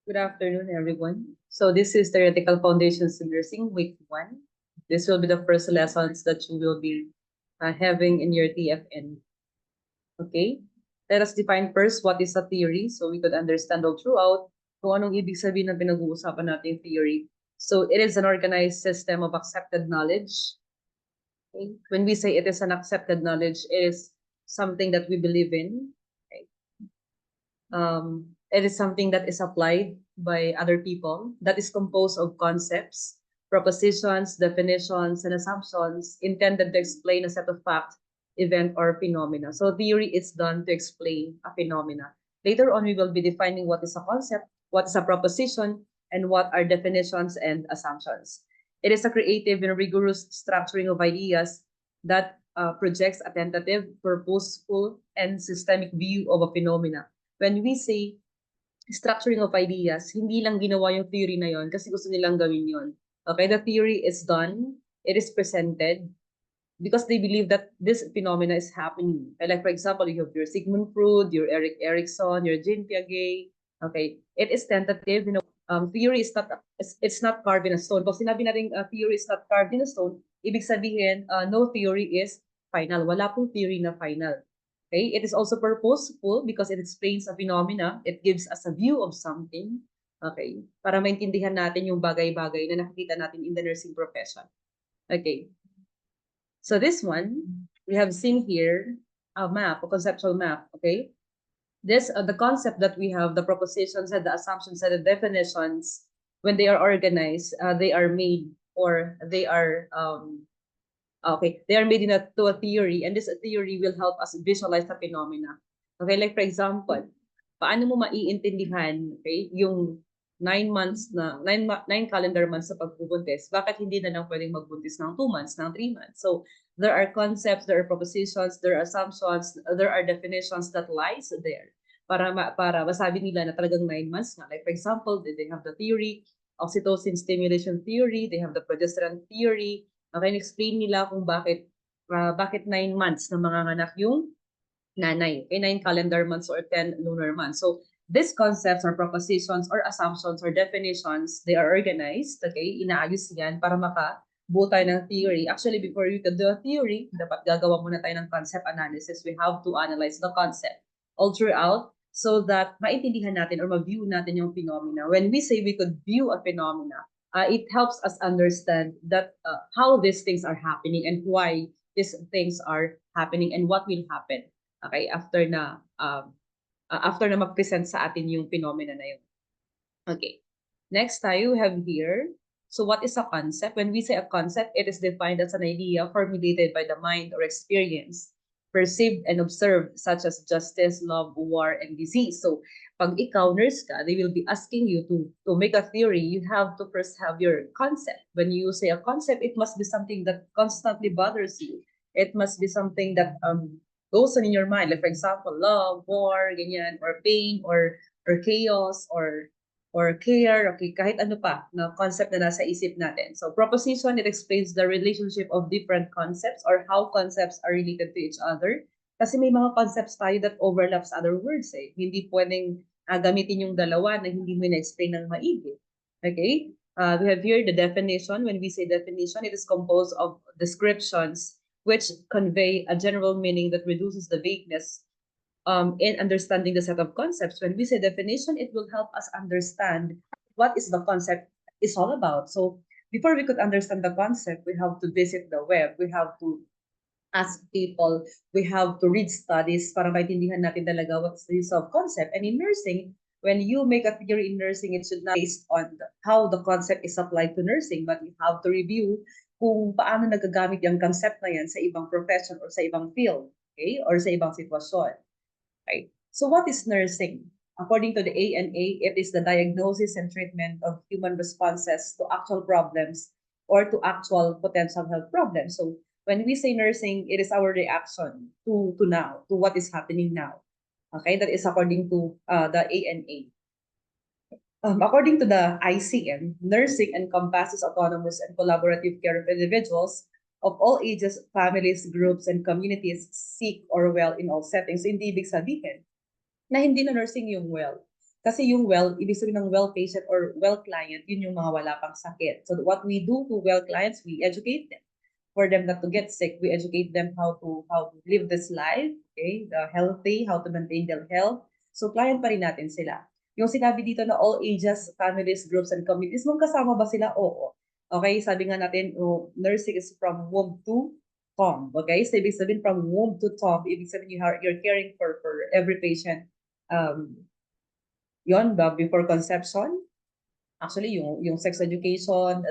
Good afternoon, everyone. So this is Theoretical Foundations in Nursing, week 1. This will be the first lessons that you will be having in your TFN. Okay? Let us define first what is a theory so we could understand all throughout kung anong ibig sabihin ng pinag-uusapan natin theory. So it is an organized system of accepted knowledge. Okay? When we say it is an accepted knowledge, it is something that we believe in. Okay? It is something that is applied by other people that is composed of concepts, propositions, definitions, and assumptions intended to explain a set of facts, event, or phenomena. So theory is done to explain a phenomena. Later on, we will be defining what is a concept, what is a proposition, and what are definitions and assumptions. It is a creative and rigorous structuring of ideas that projects a tentative, purposeful, and systemic view of a phenomena. When we say structuring of ideas, hindi lang ginawa yung theory na yon kasi gusto nilang gawin yon. Okay, the theory is done, it is presented because they believe that this phenomena is happening. Like for example, you have your Sigmund Freud, your Erik Erikson, your Jean Piaget. Okay, it is tentative. Theory is not it's not carved in a stone. Pag sinabi natin theory is not carved in a stone, ibig sabihin no theory is final. Wala pong theory na final. Okay, it is also purposeful because it explains a phenomena. It gives us a view of something. Okay, para maintindihan natin yung bagay-bagay na nakikita natin in the nursing profession. Okay, so this one, we have seen here a map, a conceptual map, okay? This, the concept that we have, the propositions and the assumptions and the definitions, when they are organized, they are made or they are they are made to a theory, and this theory will help us visualize the phenomena. Okay, like for example, paano mo maiintindihan, okay, yung 9 months na, 9 calendar months sa pagbubuntis, bakit hindi na lang pwedeng magbuntis ng 2 months, ng 3 months? So, there are concepts, there are propositions, there are assumptions, there are definitions that lies there para masabi nila na talagang 9 months na. Like for example, they have the theory, oxytocin stimulation theory, they have the progesterone theory. Okay, explain nila kung bakit 9 months na manganganak yung nanay. Okay, 9 calendar months or 10 lunar months. So these concepts or propositions or assumptions or definitions, they are organized. Okay, inaayos yan para makabuo tayo ng theory. Actually, before you can do a theory, dapat gagawa muna tayo ng concept analysis. We have to analyze the concept all throughout so that maintindihan natin or ma-view natin yung phenomena. When we say we could view a phenomena, it helps us understand that how these things are happening and why these things are happening and what will happen. Okay, after na mag-present sa atin yung phenomena na yun. Okay. Next tayo have here. So what is a concept? When we say a concept, it is defined as an idea formulated by the mind or experience, perceived and observed, such as justice, love, war, and disease. So pag ikaw nurse ka, they will be asking you to make a theory. You have to first have your concept. When you say a concept, it must be something that constantly bothers you. It must be something that goes on in your mind. Like for example, love, war, ganyan, or pain, or chaos, or care, okay, kahit ano pa na concept na nasa isip natin. So proposition, it explains the relationship of different concepts or how concepts are related to each other. Kasi may mga concepts tayo that overlaps other words eh. Hindi pwedeng gamitin yung dalawa na hindi mo na-explain ng maigi. Okay? We have here the definition. When we say definition, it is composed of descriptions which convey a general meaning that reduces the vagueness in understanding the set of concepts. When we say definition, it will help us understand what is the concept is all about. So before we could understand the concept, we have to visit the web. We have to ask people. We have to read studies para maintindihan natin talaga what's the use of concept. And in nursing, when you make a theory in nursing, it should not be based on how the concept is applied to nursing, but you have to review kung paano nagagamit yung concept na yan sa ibang profession or sa ibang field, okay? Or sa ibang sitwasyon. Right? So what is nursing? According to the ANA, it is the diagnosis and treatment of human responses to actual problems or to actual potential health problems. So when we say nursing, it is our reaction to now, to what is happening now. Okay, that is according to the ANA. According to the ICM, nursing encompasses autonomous and collaborative care of individuals of all ages, families, groups, and communities, sick or well in all settings. Hindi ibig sabihin na hindi na nursing yung well. Kasi yung well, ibig sabihin ng well patient or well client, yun yung mga wala pang sakit. So what we do to well clients, we educate them for them not to get sick. We educate them how to live this life, okay? The healthy, how to maintain their health. So client pa rin natin sila. Yung sinabi dito na all ages, families, groups, and communities, magkasama ba sila? Oo. Okay, sabi nga natin, oh, nursing is from womb to tomb. Okay, so ibig sabihin from womb to tomb, ibig sabihin you're caring for every patient. Yon ba before conception, actually yung sex education,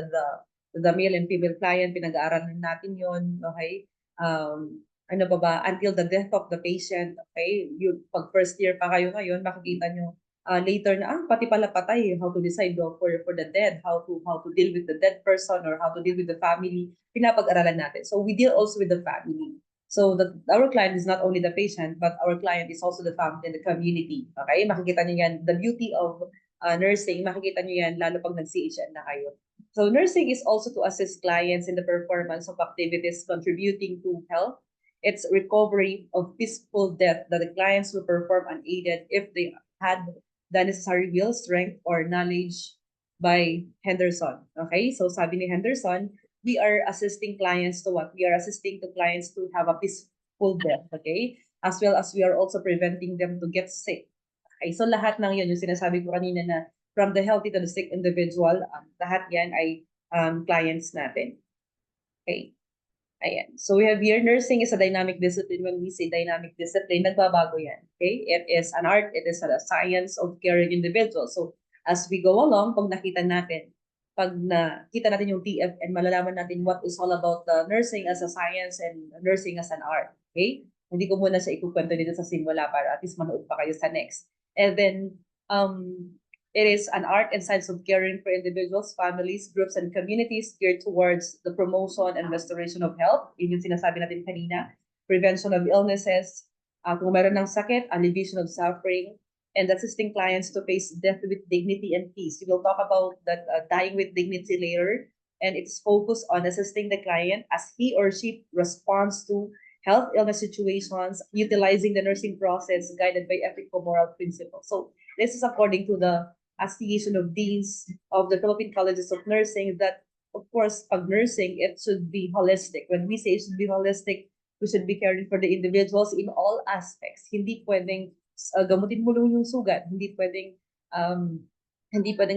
the male and female client, pinag-aaralan natin yon, okay? Ano pa ba, until the death of the patient, okay? Yung pag first year pa kayo ngayon, makikita nyo later na pati pala patay, how to decide for the dead, how to deal with the dead person or how to deal with the family, pinapag-aralan natin. So we deal also with the family. So our client is not only the patient, but our client is also the family and the community. Okay? Makikita niyo yan, the beauty of nursing, makikita niyo yan lalo pag nag-CHN na kayo. So nursing is also to assist clients in the performance of activities contributing to health. It's recovery of peaceful death that the clients will perform unaided if they had the necessary will, strength, or knowledge by Henderson. Okay? So sabi ni Henderson, we are assisting clients to what? We are assisting to clients to have a peaceful death, okay? As well as we are also preventing them to get sick. Okay, so lahat ng yun, yung sinasabi ko kanina na from the healthy to the sick individual, lahat yan ay clients natin. Okay. Ayan. So we have here, nursing is a dynamic discipline. When we say dynamic discipline, nagbabago yan. Okay? It is an art, it is a science of caring individuals. So as we go along, pag nakita natin, pag nakita natin yung TFN, malalaman natin what is all about the nursing as a science and nursing as an art. Okay? Hindi ko muna siya ikukwento dito sa simula para at least manood pa kayo sa next. And then, it is an art and science of caring for individuals, families, groups, and communities geared towards the promotion and restoration of health. Yun yung sinasabi natin kanina. Prevention of illnesses, kung meron ng sakit, alleviation of suffering, and assisting clients to face death with dignity and peace. We will talk about that dying with dignity later, and it's focused on assisting the client as he or she responds to health illness situations, utilizing the nursing process guided by ethical moral principles. So this is according to the Association of Deans of the Philippine Colleges of Nursing that, of course, pag nursing, it should be holistic. When we say it should be holistic, we should be caring for the individuals in all aspects. Hindi pwedeng gamutin mo lang yung sugat. Hindi pwedeng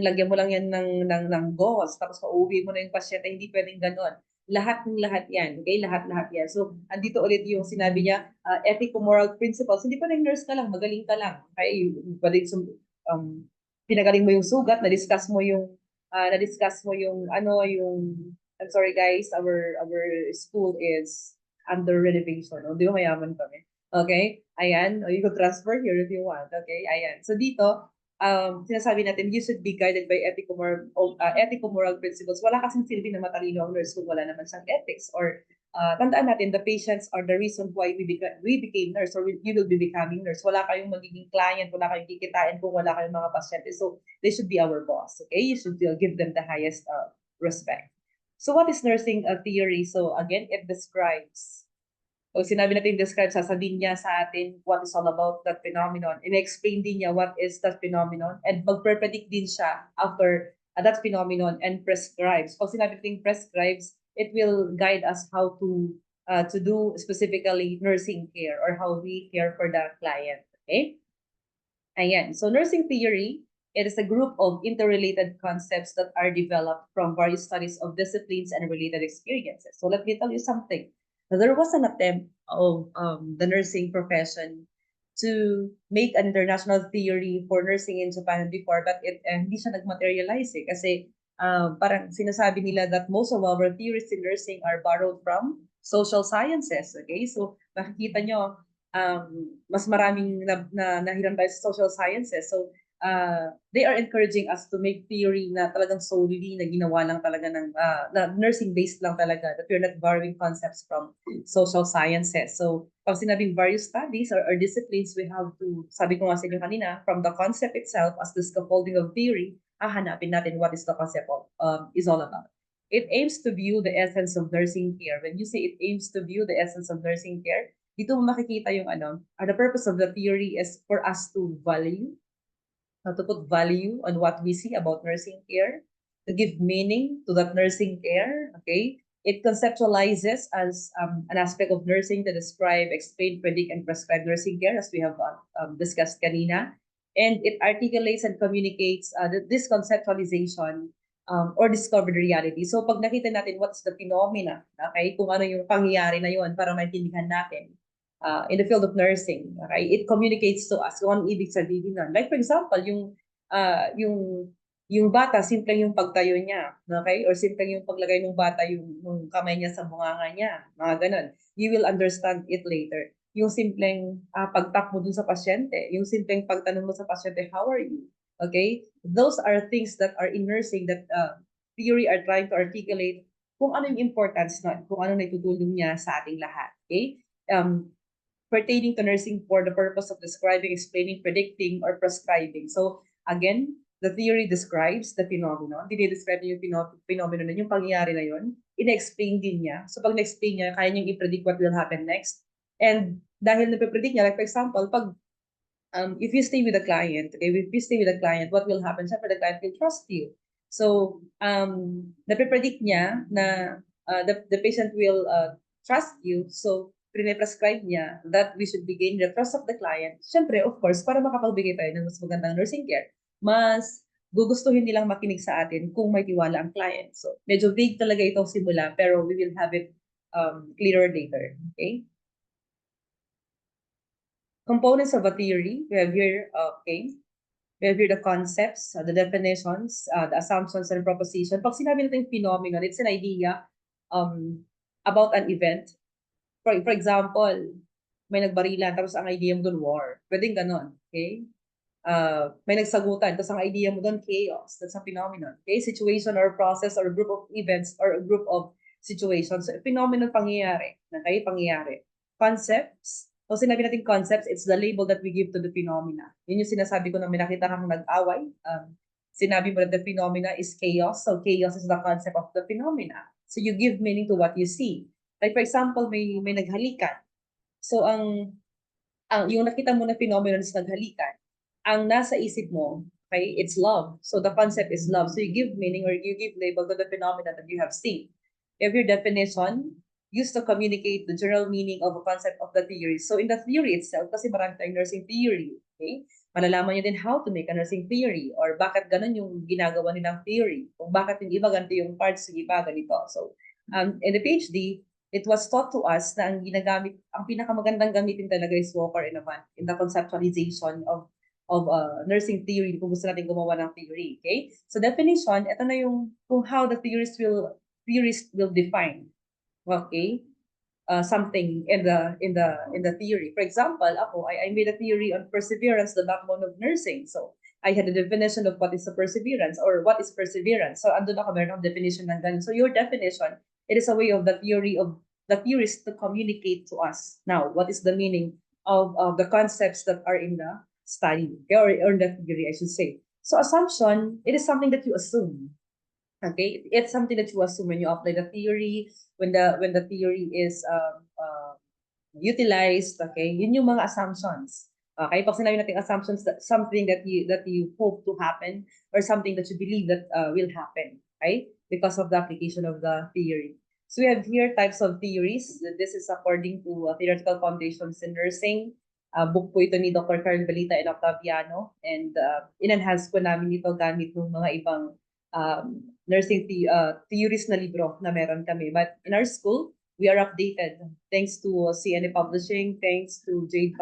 lagyan mo lang yan ng gauze, tapos pauwi mo na yung pasyente. Hindi pwedeng ganon. Lahat ng lahat yan. Okay? Lahat yan. So, andito ulit yung sinabi niya, ethico-moral principles. Hindi pwedeng nurse ka lang, magaling ka lang. Okay? Pwedeng pinagaling mo yung sugat, na-discuss mo yung I'm sorry guys, our school is under renovation. O, di ba mayaman kami? Okay? Ayan. O, you could transfer here if you want. Okay? Ayan. So dito, sinasabi natin, you should be guided by ethico-moral principles. Wala kasing silbi na matalino ang nurse kung wala naman siyang ethics. Or tandaan natin, the patients are the reason why we became nurse or you will be becoming nurse. Wala kayong magiging client, wala kayong kikitain kung wala kayong mga pasyente. So they should be our boss. Okay? You should give them the highest respect. So what is nursing theory? So again, it describes, o sinabi natin describe, sasabihin niya sa atin what is all about that phenomenon. In-explain din niya what is that phenomenon and magpe-predict din siya after that phenomenon and prescribes. Pag sinabi natin prescribes, it will guide us how to do specifically nursing care or how we care for the client. Okay? Ayan. So nursing theory, it is a group of interrelated concepts that are developed from various studies of disciplines and related experiences. So let me tell you something. There was an attempt of the nursing profession to make an international theory for nursing in Japan before, but hindi siya nag-materialize kasi parang sinasabi nila that most of our theories in nursing are borrowed from social sciences. Okay, so makikita nyo mas maraming nahiram tayo sa social sciences. So they are encouraging us to make theory na talagang solely na ginawa lang talaga ng na nursing based lang talaga, that we're not borrowing concepts from social sciences. So pag sinabing various studies or disciplines, we have to, sabi ko nga sa inyo kanina, from the concept itself as the scaffolding of theory, hahanapin natin what is the concept of, is all about. It aims to view the essence of nursing care. When you say it aims to view the essence of nursing care, dito mo makikita yung the purpose of the theory is for us to value, to put value on what we see about nursing care, to give meaning to that nursing care, okay? It conceptualizes as an aspect of nursing to describe, explain, predict, and prescribe nursing care, as we have discussed kanina. And it articulates and communicates this conceptualization or discovered reality. So pag nakita natin what's the phenomena, okay, kung ano yung pangyayari na yun para maintindihan natin, in the field of nursing, okay? It communicates to us kung ano ibig sabihin nun. Like for example, uh, yung yung bata, simple yung pagtayo niya, okay? Or simple yung paglagay ng bata yung kamay niya sa bunganga niya, mga ganun. You will understand it later. Yung simpleng pagtap mo dun sa pasyente, yung simpleng pagtanong mo sa pasyente, how are you? Okay? Those are things that are in nursing that theory are trying to articulate kung ano yung importance nun, kung ano na itutulong niya sa ating lahat. Okay? Pertaining to nursing for the purpose of describing, explaining, predicting, or prescribing. So again, the theory describes the phenomenon. Dinidescribe niya yung phenomenon na yung pangyayari na yun. Ina-explain din niya. So pag na-explain niya, kaya niyang i-predict what will happen next. And dahil nape-predict niya, like for example, pag if you stay with a client, okay, if you stay with a client, what will happen? Siyempre, the client will trust you. So, nape-predict niya na the patient will trust you. So, prescribe niya that we should begin the trust of the client. Siyempre, of course, para makapagbigay tayo ng mas magandang nursing care, mas gugustuhin nilang makinig sa atin kung may tiwala ang client. So, medyo vague talaga itong simula, pero we will have it clearer later. Okay? Components of a theory, we have here, okay, we have here the concepts, the definitions, the assumptions and proposition. Pag sinabi natin phenomenon, it's an idea about an event. For example, may nagbarilan, tapos ang idea mo doon war. Pwedeng ganon, okay? May nagsagutan, tapos ang idea mo doon chaos. That's a phenomenon. Okay? Situation or process or group of events or a group of situations. So, phenomenon pangyayari. Okay? Pangyayari. Concepts. So, sinabi natin concepts, it's the label that we give to the phenomena. Yun yung sinasabi ko na may nakita kang nag-away. Sinabi mo that the phenomena is chaos. So, chaos is the concept of the phenomena. So, you give meaning to what you see. Like, for example, may naghalikan. So, yung nakita mo na phenomenon is naghalikan. Ang nasa isip mo, okay, it's love. So, the concept is love. So, you give meaning or you give label to the phenomena that you have seen. If your definition used to communicate the general meaning of a concept of the theory. So, in the theory itself, kasi marami tayong nursing theory, okay? Malalaman nyo din how to make a nursing theory or bakit ganun yung ginagawa nilang theory. Kung bakit yung iba ganito yung parts, yung iba ganito. So, in the PhD, it was taught to us na ang ginagamit, ang pinakamagandang gamitin talaga is Walker and Avant in the conceptualization of nursing theory kung gusto natin gumawa ng theory, okay? So definition, ito na yung kung how the theorists will define, okay? Something in the theory. For example, I made a theory on perseverance, the backbone of nursing. So I had a definition of what is a perseverance or what is perseverance. So andun ako meron ng definition ng ganun. So your definition, it is a way of the theorists to communicate to us. Now, what is the meaning of the concepts that are in the study or in the theory, I should say. So assumption, it is something that you assume. Okay, it's something that you assume when you apply the theory, when the theory is utilized. Okay, yun yung mga assumptions. Okay, pag sinabi natin assumptions, that something that you hope to happen or something that you believe that will happen. Okay, because of the application of the theory. So we have here types of theories. This is according to Theoretical Foundations in Nursing. Book po ito ni Dr. Carl Balita and Octaviano, and in-enhance po namin ito gamit ng mga ibang nursing theories na libro na meron kami. But in our school, we are updated thanks to CNA Publishing, thanks to Jade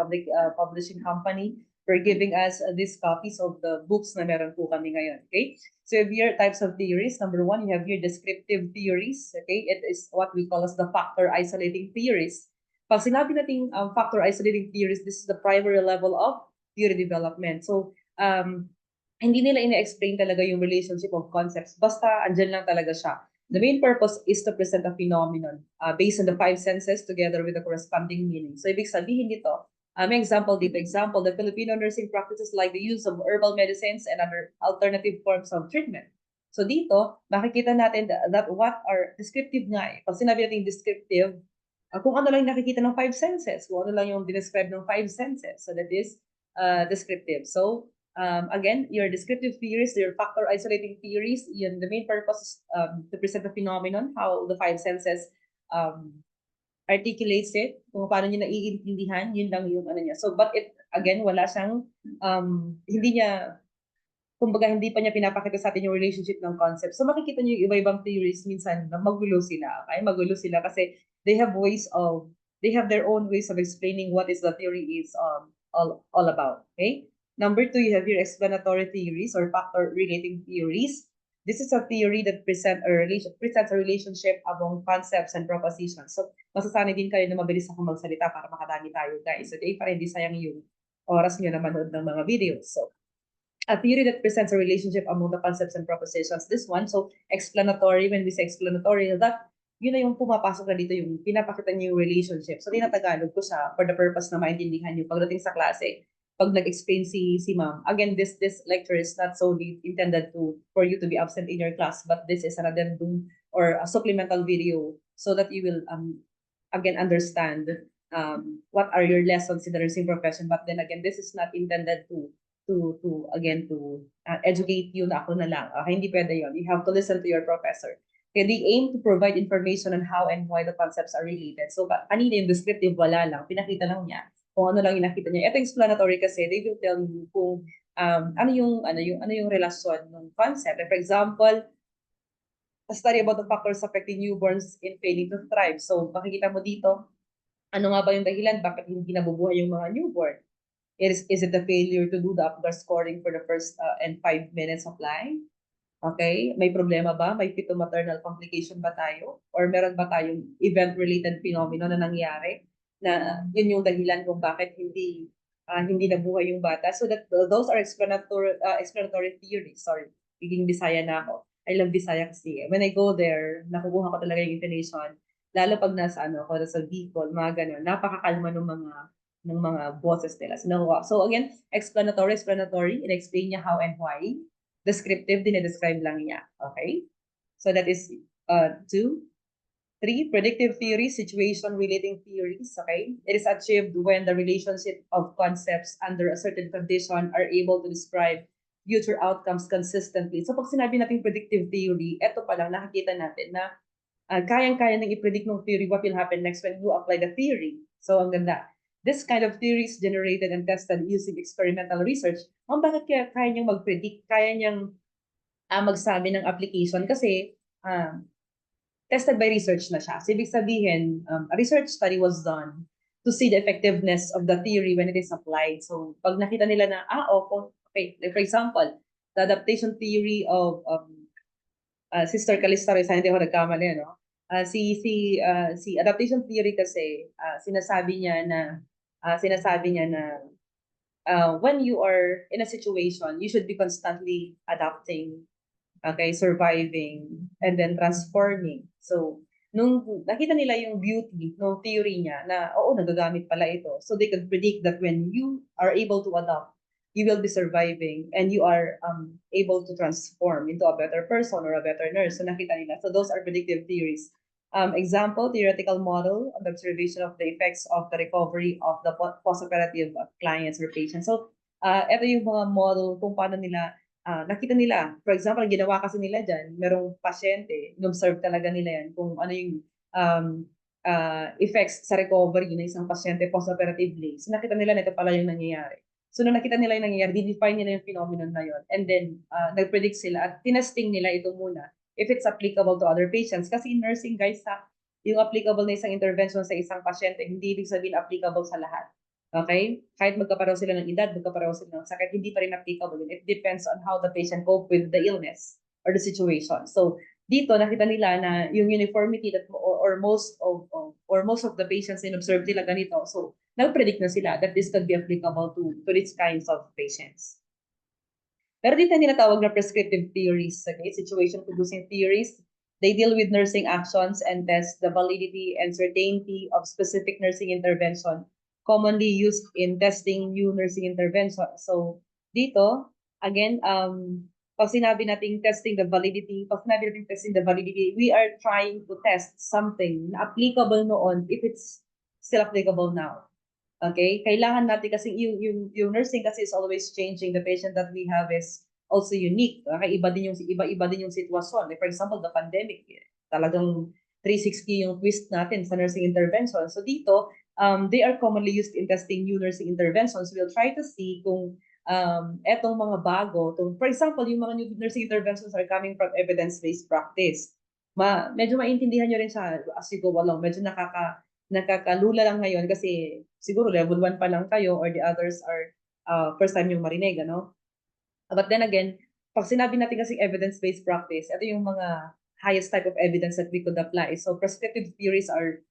Publishing Company for giving us these copies of the books na meron po kami ngayon. Okay? So you have here types of theories. Number one, you have here descriptive theories. Okay? It is what we call as the factor isolating theories. Pag sinabi natin factor isolating theories, this is the primary level of theory development. So, hindi nila ina-explain talaga yung relationship of concepts. Basta andyan lang talaga siya. The main purpose is to present a phenomenon based on the five senses together with the corresponding meaning. So, ibig sabihin dito, may example dito. Example, the Filipino nursing practices like the use of herbal medicines and other alternative forms of treatment. So, dito, makikita natin that what are descriptive nga eh. Pag sinabi natin descriptive, kung ano lang nakikita ng five senses, kung ano lang yung describe ng five senses. So, that is descriptive. So, Again, your descriptive theories, your factor isolating theories, yun, the main purpose is to present the phenomenon, how the five senses um, articulates it, kung paano niya naiintindihan, yun lang yung ano niya. So, but it, again, wala siyang, hindi niya, kumbaga, hindi pa niya pinapakita sa atin yung relationship ng concept. So, makikita niyo yung iba-ibang theories minsan na magulo sila. Okay? Magulo sila kasi they have their own ways of explaining what is the theory is all about. Okay? Number two, you have your explanatory theories or factor relating theories. This is a theory that presents a relationship among concepts and propositions. So, masasanay din kayo na mabilis ako magsalita para makadami tayo, guys. Okay? Para hindi sayang yung oras nyo na manood ng mga videos. So, a theory that presents a relationship among the concepts and propositions. This one, so explanatory, when we say explanatory, that yun na yung pumapasok na dito, yung pinapakita niyo yung relationship. So, tinatagalog ko siya for the purpose na maintindihan niyo pagdating sa klase. Pag nag-explain si ma'am, again, this lecture is not solely intended for you to be absent in your class, but this is an addendum or a supplemental video so that you will again understand what are your lessons in the nursing profession. But then again, this is not intended to educate you na ako na lang. Hindi pwede yun. You have to listen to your professor. Okay, they aim to provide information on how and why the concepts are related. So, kanina yung descriptive, wala lang. Pinakita lang niya kung ano lang yung nakita niya. Ito explanatory kasi, they will tell you kung ano yung relasyon ng concept. Like for example, a study about the factors affecting newborns in failing to thrive. So, makikita mo dito, ano nga ba yung dahilan? Bakit hindi nabubuhay yung mga newborn? Is it the failure to do the Apgar scoring for the first and 5 minutes of life? Okay? May problema ba? May fetal-maternal complication ba tayo? Or meron ba tayong event-related phenomenon na nangyari? Na yun yung dahilan kung bakit hindi nabuhay yung bata. So that those are explanatory theories. Sorry, biging Bisaya na ako. I love Bisaya kasi when I go there, nakukuha ko talaga yung information. Lalo pag nasa ako sa Bicol, mga ganun, napakakalma ng mga bosses nila. So again, explanatory, in-explain niya how and why. Descriptive, dinedescribe lang niya. Okay? So that is 2. 3, predictive theories, situation relating theories. Okay? It is achieved when the relationship of concepts under a certain condition are able to describe future outcomes consistently. So pag sinabi natin predictive theory, eto pa lang nakikita natin na kayang-kaya nang i-predict ng theory what will happen next when you apply the theory. So ang ganda. This kind of theories generated and tested using experimental research. Bakit kaya niyang mag-predict? Kaya niyang magsabi ng application kasi tested by research na siya. So, ibig sabihin, a research study was done to see the effectiveness of the theory when it is applied. So, pag nakita nila na, okay, like for example, the adaptation theory of Sister Calista Reza, hindi ako nagkamali, no? Si adaptation theory kasi, sinasabi niya na when you are in a situation, you should be constantly adapting, okay, surviving, and then transforming. So, nung nakita nila yung beauty ng theory niya na, oo, nagagamit pala ito. So, they could predict that when you are able to adapt, you will be surviving and you are able to transform into a better person or a better nurse. So, nakita nila. So, those are predictive theories. Example, theoretical model of the observation of the effects of the recovery of the post-operative clients or patients. So, ito yung mga model kung paano nila nakita nila. For example, ginawa kasi nila dyan, merong pasyente, in-observe talaga nila yan kung ano yung effects sa recovery ng isang pasyente post-operatively. So nakita nila na ito pala yung nangyayari. So nung nakita nila yung nangyayari, define nila yung phenomenon na yun. And then, nag-predict sila at tinesting nila ito muna if it's applicable to other patients. Kasi in nursing, guys, yung applicable na isang intervention sa isang pasyente, hindi ibig sabihin applicable sa lahat. Okay? Kahit magkapareho sila ng edad, magkapareho sila ng sakit, hindi pa rin applicable. It depends on how the patient cope with the illness or the situation. So, dito nakita nila na yung uniformity that or most of the patients in observed nila ganito. So, nag-predict na sila that this could be applicable to these kinds of patients. Pero dito hindi natawag na prescriptive theories, okay? Situation producing theories. They deal with nursing actions and test the validity and certainty of specific nursing intervention commonly used in testing new nursing intervention. So, dito, again, pag sinabi natin testing the validity, we are trying to test something na applicable noon if it's still applicable now. Okay? Kailangan natin kasi yung nursing kasi is always changing. The patient that we have is also unique. Iba din yung sitwasyon. Like for example, the pandemic, talagang 360 yung twist natin sa nursing intervention. So dito, they are commonly used in testing new nursing interventions. We'll try to see kung etong mga bago, for example, yung mga new nursing interventions are coming from evidence-based practice. Medyo maintindihan nyo rin siya as you go along. Medyo nakakalula lang ngayon kasi siguro level 1 pa lang kayo or the others are first time yung marinig, ano? But then again, pag sinabi natin kasi evidence-based practice, ito yung mga highest type of evidence that we could apply. So prescriptive theories are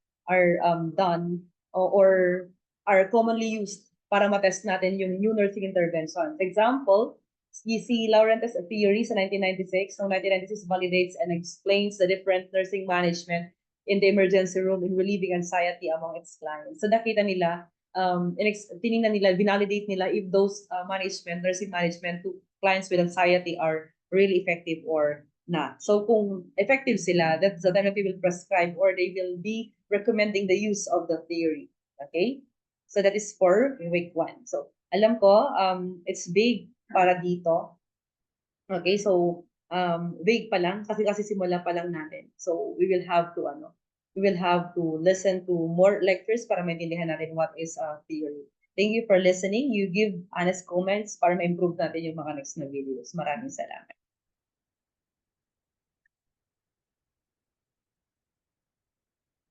done or are commonly used para matest natin yung new nursing intervention. For example, si Laurentis theory sa 1996. So 1996 validates and explains the different nursing management in the emergency room in relieving anxiety among its clients. So nakita nila, tinignan nila, validate nila if those nursing management to clients with anxiety are really effective or not. So kung effective sila, that's the time that they will prescribe or they will be recommending the use of the theory. Okay? So that is for week 1. So alam ko, it's big para dito. Okay, so vague pa lang kasi simula pa lang natin. So we will have to listen to more lectures para maintindihan natin what is theory. Thank you for listening. You give honest comments para ma-improve natin yung mga next na videos. Maraming salamat.